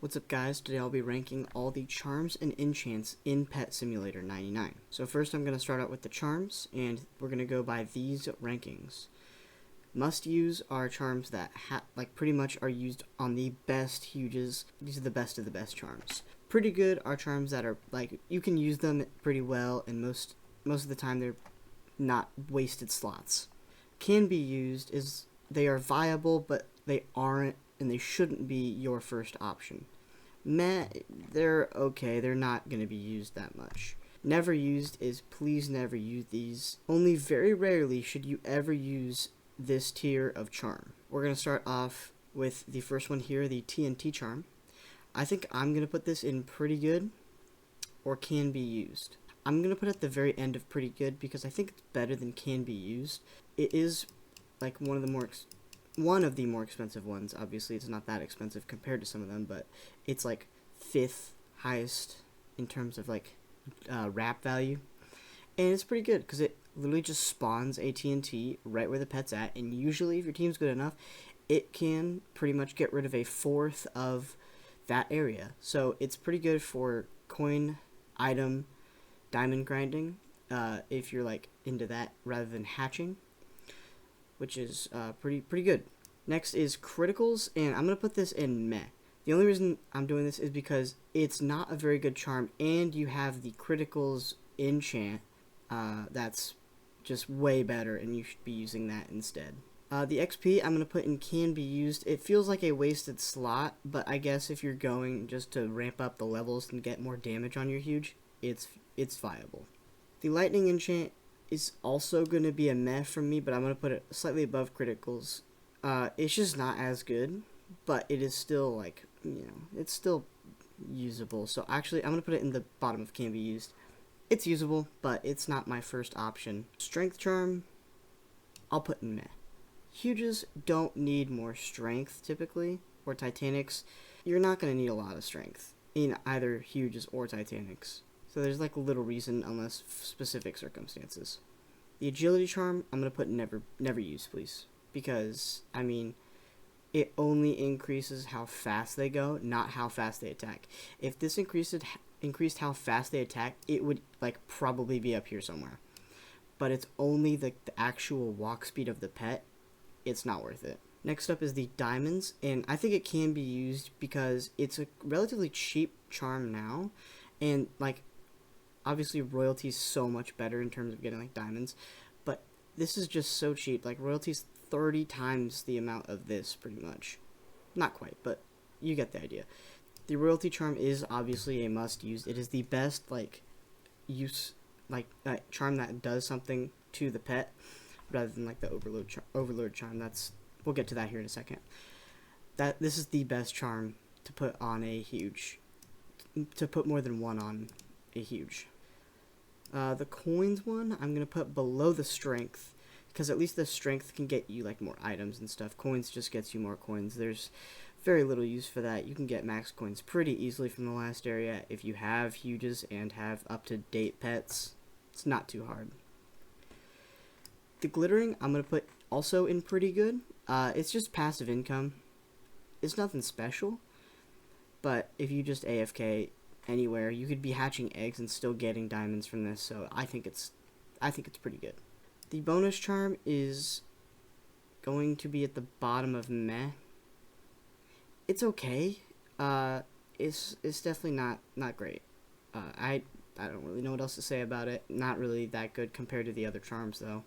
What's up guys, today I'll be ranking all the charms and enchants in Pet Simulator 99. So first I'm going to start out with the charms, and we're going to go by these rankings. Must use are charms that pretty much are used on the best huges. These are the best of the best charms. Pretty good are charms that are you can use them pretty well, and most of the time they're not wasted slots. Can be used is they are viable, but they aren't and they shouldn't be your first option. Meh, they're okay, they're not going to be used that much. Never used is please never use these. Only very rarely should you ever use this tier of charm. We're going to start off with the first one here, the TNT charm. I think I'm going to put this in pretty good or can be used. I'm going to put it at the very end of pretty good because I think it's better than can be used. It is like one of the more expensive ones. Obviously it's not that expensive compared to some of them, but it's like 5th highest in terms of wrap value, and it's pretty good because it literally just spawns a TNT right where the pet's at, and usually if your team's good enough it can pretty much get rid of a 1/4 of that area. So it's pretty good for coin, item, diamond grinding, if you're into that rather than hatching, which is pretty good. Next is criticals, and I'm going to put this in meh. The only reason I'm doing this is because it's not a very good charm, and you have the criticals enchant that's just way better, and you should be using that instead. The XP I'm going to put in can be used. It feels like a wasted slot, but I guess if you're going just to ramp up the levels and get more damage on your huge, it's viable. The lightning enchant is also going to be a meh from me, but I'm going to put it slightly above criticals. It's just not as good, but it is still it's still usable. So actually I'm going to put it in the bottom of can be used. It's usable, but it's not my first option. Strength charm, I'll put in meh. Huges don't need more strength typically, or Titanics. You're not going to need a lot of strength in either huges or Titanics. So there's little reason unless specific circumstances. The agility charm, I'm going to put never use, please. Because, I mean, it only increases how fast they go, not how fast they attack. If this increased how fast they attack, it would probably be up here somewhere. But it's only the actual walk speed of the pet. It's not worth it. Next up is the diamonds, and I think it can be used because it's a relatively cheap charm now, and obviously royalty's so much better in terms of getting diamonds, but this is just so cheap. Royalty's 30 times the amount of this, pretty much. Not quite, but you get the idea. The royalty charm is obviously a must use. It is the best charm that does something to the pet rather than the overload charm. We'll get to that here in a second. This is the best charm to put on a huge, to put more than one on a huge. The coins one I'm gonna put below the strength, because at least the strength can get you more items and stuff. Coins just gets you more coins. There's very little use for that. You can get max coins pretty easily from the last area if you have huges and have up-to-date pets. It's not too hard. The glittering I'm going to put also in pretty good. It's just passive income. It's nothing special, but if you just AFK anywhere, you could be hatching eggs and still getting diamonds from this, so I think it's pretty good. The bonus charm is going to be at the bottom of meh. It's okay. It's definitely not great. I don't really know what else to say about it. Not really that good compared to the other charms though.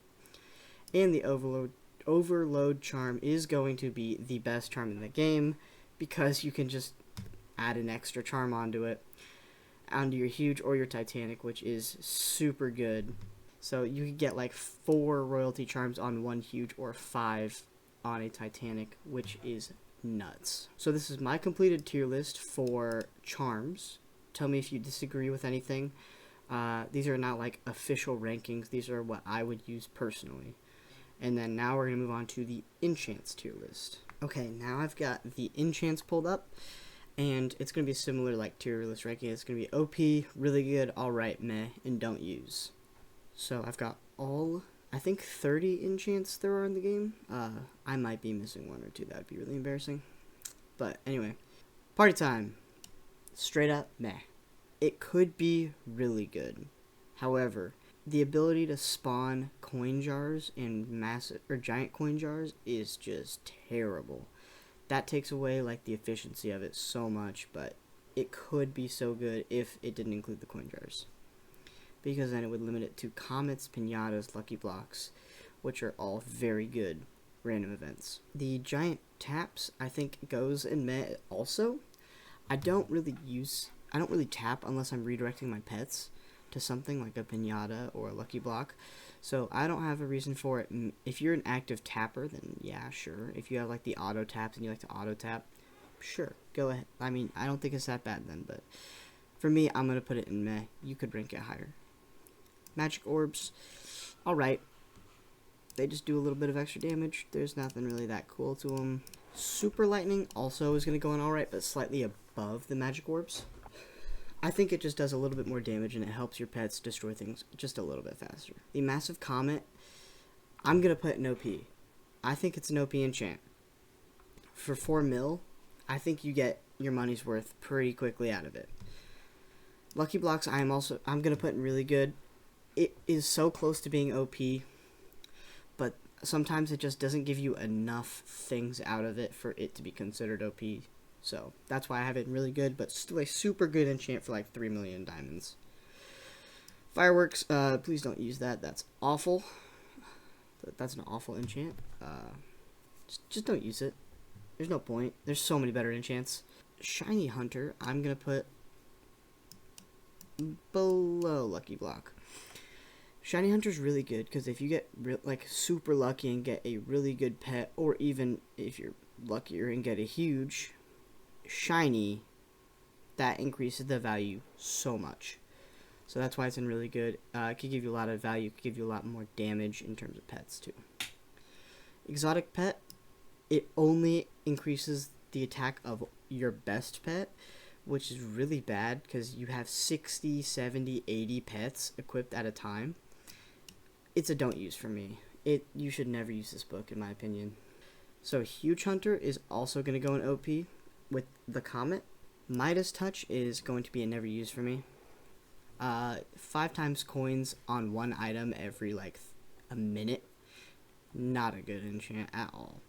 And the overload charm is going to be the best charm in the game because you can just add an extra charm onto your huge or your Titanic, which is super good. So you could get 4 royalty charms on one huge or 5 on a Titanic, which is nuts. So this is my completed tier list for charms. Tell me if you disagree with anything. These are not official rankings. These are what I would use personally. And then now we're going to move on to the enchants tier list. Okay, now I've got the enchants pulled up, and it's going to be similar tier list ranking. It's going to be OP, really good, alright, meh, and don't use. So I've got I think 30 enchants there are in the game. I might be missing 1 or 2. That would be really embarrassing. But anyway, party time. Straight up, meh. It could be really good. However, the ability to spawn coin jars and massive or giant coin jars is just terrible. That takes away like the efficiency of it so much, but it could be so good if it didn't include the coin jars. Because then it would limit it to comets, pinatas, lucky blocks, which are all very good random events. The giant taps, I think, goes in meh also. I don't really tap unless I'm redirecting my pets to something like a pinata or a lucky block. So I don't have a reason for it. If you're an active tapper, then yeah, sure. If you have like the auto taps and you like to auto tap, sure, go ahead. I mean, I don't think it's that bad then, but for me, I'm going to put it in meh. You could rank it higher. Magic orbs, alright. They just do a little bit of extra damage. There's nothing really that cool to them. Super lightning also is going to go in alright, but slightly above the magic orbs. I think it just does a little bit more damage and it helps your pets destroy things just a little bit faster. The massive comet, I'm going to put in OP. I think it's an OP enchant. For 4 mil, I think you get your money's worth pretty quickly out of it. Lucky blocks, I'm going to put in really good. It is so close to being OP, but sometimes it just doesn't give you enough things out of it for it to be considered OP. So that's why I have it really good, but still a super good enchant for like 3 million diamonds. Fireworks, please don't use that. That's awful. That's an awful enchant. Just don't use it. There's no point. There's so many better enchants. Shiny Hunter, I'm going to put below Lucky Block. Shiny Hunter's really good because if you get like super lucky and get a really good pet, or even if you're luckier and get a huge shiny, that increases the value so much. So that's why it's in really good. It could give you a lot of value, it could give you a lot more damage in terms of pets too. Exotic pet, it only increases the attack of your best pet, which is really bad because you have 60, 70, 80 pets equipped at a time. It's a don't use for me. You should never use this book in my opinion. So Huge Hunter is also going to go in OP with the Comet. Midas Touch is going to be a never use for me. 5 times coins on one item every like a minute. Not a good enchant at all.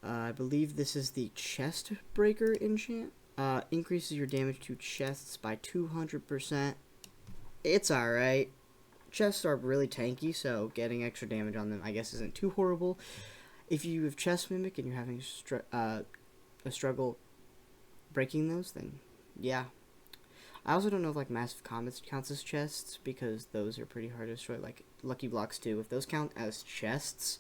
I believe this is the Chest Breaker enchant. Increases your damage to chests by 200%. It's alright. Chests are really tanky, so getting extra damage on them I guess isn't too horrible. If you have Chest Mimic and you're having a struggle breaking those, then yeah. I also don't know if like Massive Comets counts as chests, because those are pretty hard to destroy, like Lucky Blocks too. If those count as chests,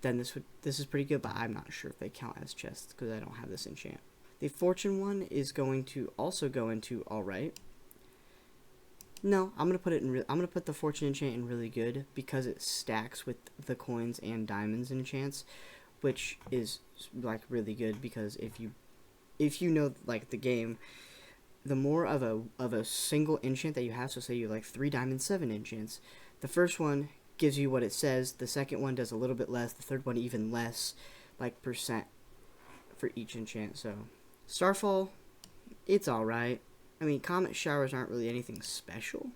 then this is pretty good, but I'm not sure if they count as chests because I don't have this enchant. The Fortune one is going to also go into alright. No, I'm gonna put the Fortune enchant in really good because it stacks with the coins and diamonds enchants, which is like really good because if you know like the game, the more of a single enchant that you have, so say you like 3 diamond 7 enchants, the first one gives you what it says, the second one does a little bit less, the third one even less, like percent for each enchant. So Starfall, it's alright. I mean, comet showers aren't really anything special.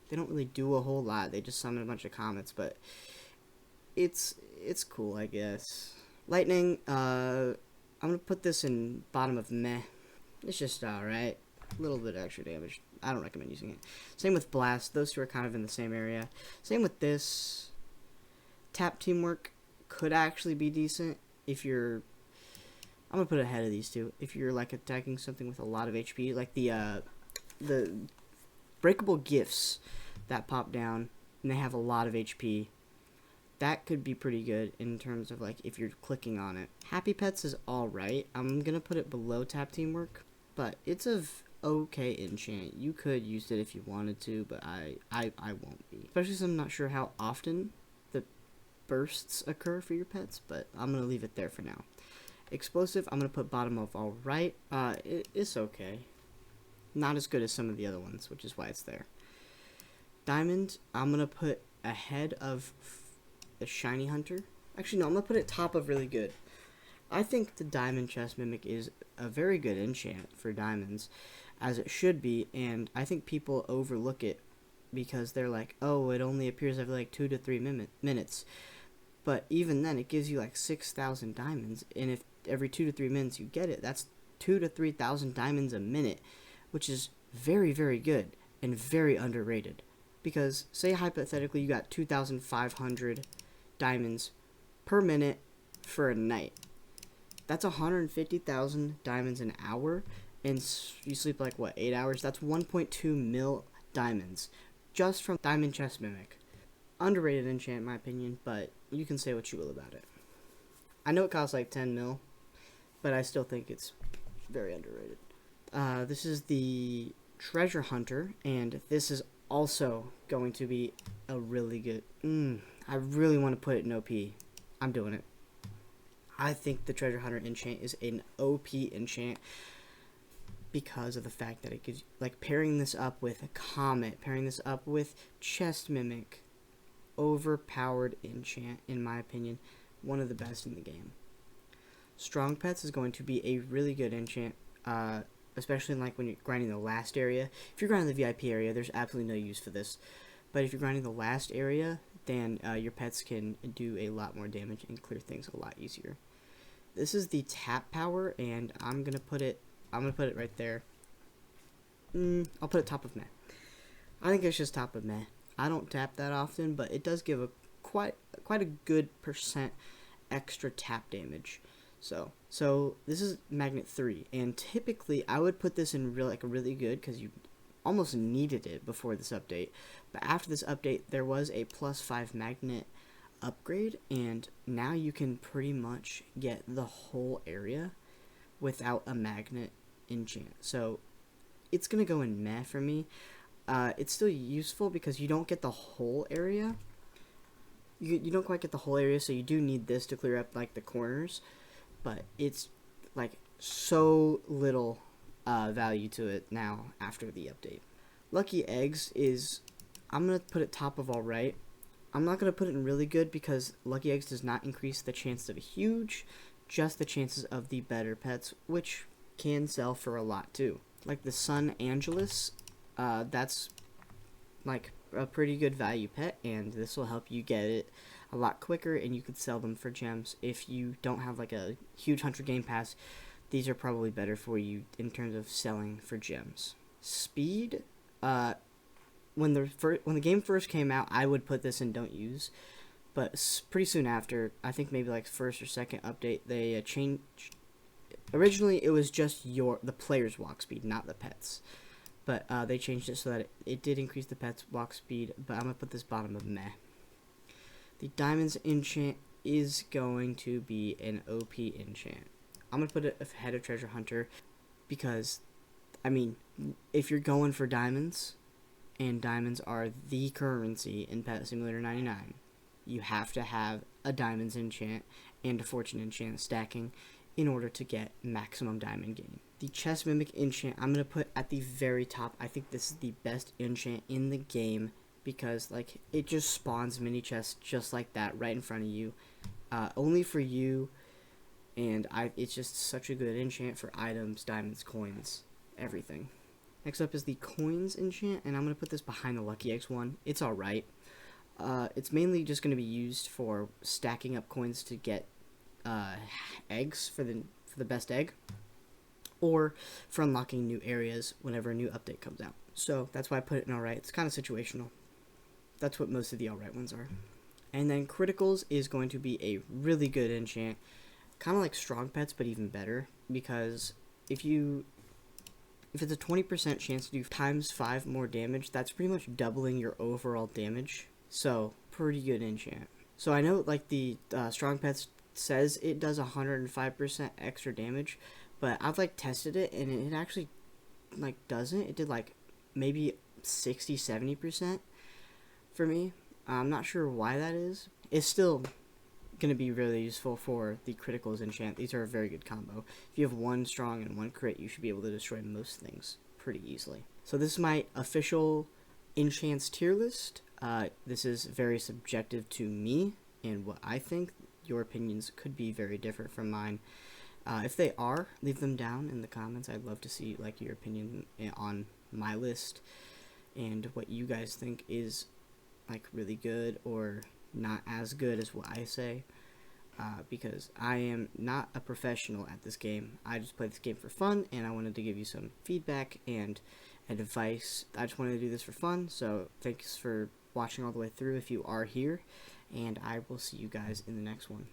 They don't really do a whole lot. They just summon a bunch of comets, but it's cool, I guess. Lightning, I'm gonna put this in bottom of meh. It's just alright. A little bit extra damage. I don't recommend using it. Same with Blast. Those two are kind of in the same area. Same with this. Tap Teamwork could actually be decent if you're... I'm gonna put it ahead of these two. If you're like attacking something with a lot of HP, like the breakable gifts that pop down and they have a lot of HP, that could be pretty good in terms of like if you're clicking on it. Happy Pets is alright. I'm gonna put it below Tap Teamwork, but it's a okay enchant. You could use it if you wanted to, but I won't be. Especially since I'm not sure how often the bursts occur for your pets, but I'm gonna leave it there for now. Explosive, I'm going to put bottom of alright. It's okay. Not as good as some of the other ones, which is why it's there. Diamond, I'm going to put ahead of the Shiny Hunter. Actually, no, I'm going to put it top of really good. I think the Diamond Chest Mimic is a very good enchant for diamonds, as it should be, and I think people overlook it because they're like, oh, it only appears every like 2 to 3 minutes. But even then, it gives you like 6,000 diamonds, and if every 2 to 3 minutes you get it, that's 2 to 3,000 diamonds a minute, which is very, very good and very underrated. Because say hypothetically you got 2,500 diamonds per minute for a night. That's 150,000 diamonds an hour, and you sleep like what, 8 hours? That's 1.2 mil diamonds just from Diamond Chest Mimic. Underrated enchant in my opinion, but you can say what you will about it. I know it costs like 10 mil, but I still think it's very underrated. This is the Treasure Hunter, and this is also going to be a really good... I really want to put it in OP. I'm doing it. I think the Treasure Hunter enchant is an OP enchant because of the fact that it gives, like, pairing this up with a Comet, pairing this up with Chest Mimic, overpowered enchant, in my opinion, one of the best in the game. Strong Pets is going to be a really good enchant, especially like when you're grinding the last area. If you're grinding the VIP area, there's absolutely no use for this. But if you're grinding the last area, then your pets can do a lot more damage and clear things a lot easier. This is the tap power, and I'm gonna put it right there. I'll put it top of meh. I think it's just top of meh. I don't tap that often, but it does give a quite a good percent extra tap damage. So this is Magnet 3, and typically I would put this in really good because you almost needed it before this update. But after this update, there was a +5 magnet upgrade, and now you can pretty much get the whole area without a magnet enchant. So it's gonna go in meh for me. It's still useful because you don't get the whole area. You don't quite get the whole area, so you do need this to clear up like the corners. But it's like so little value to it now after the update. Lucky Eggs is, I'm going to put it top of alright. I'm not going to put it in really good because Lucky Eggs does not increase the chances of a huge, just the chances of the better pets, which can sell for a lot too. Like the Sun Angelus, that's like a pretty good value pet, and this will help you get it a lot quicker, and you could sell them for gems. If you don't have like a huge Hunter Game Pass, these are probably better for you in terms of selling for gems. Speed, when the game first came out, I would put this in don't use, but pretty soon after, I think maybe like first or second update, they changed. Originally, it was just the player's walk speed, not the pets. But they changed it so that it did increase the pet's walk speed, but I'm going to put this bottom of meh. The Diamonds enchant is going to be an OP enchant. I'm going to put it ahead of Treasure Hunter because, I mean, if you're going for diamonds, and diamonds are the currency in Pet Simulator 99, you have to have a Diamonds enchant and a Fortune enchant stacking in order to get maximum diamond gain. The Chest Mimic enchant I'm going to put at the very top. I think this is the best enchant in the game because like it just spawns mini chests just like that right in front of you, only for you, and it's just such a good enchant for items, diamonds, coins, everything. Next up is the Coins enchant, and I'm going to put this behind the Lucky Eggs one. It's alright. It's mainly just going to be used for stacking up coins to get eggs for the best egg, or for unlocking new areas whenever a new update comes out. So that's why I put it in alright. It's kind of situational. That's what most of the alright ones are. And then Criticals is going to be a really good enchant, kind of like Strong Pets, but even better, because if it's a 20% chance to do times 5 more damage, that's pretty much doubling your overall damage. So pretty good enchant. So I know like the Strong Pets says it does 105% extra damage, but I've like tested it and it actually like doesn't. It did like maybe 60-70% for me. I'm not sure why that is. It's still gonna be really useful for the Criticals enchant. These are a very good combo. If you have one strong and one crit, you should be able to destroy most things pretty easily. So this is my official enchants tier list. This is very subjective to me and what I think your opinions could be very different from mine. If they are, leave them down in the comments. I'd love to see like your opinion on my list and what you guys think is like really good or not as good as what I say. Because I am not a professional at this game. I just play this game for fun, and I wanted to give you some feedback and advice. I just wanted to do this for fun, so thanks for watching all the way through if you are here, and I will see you guys in the next one.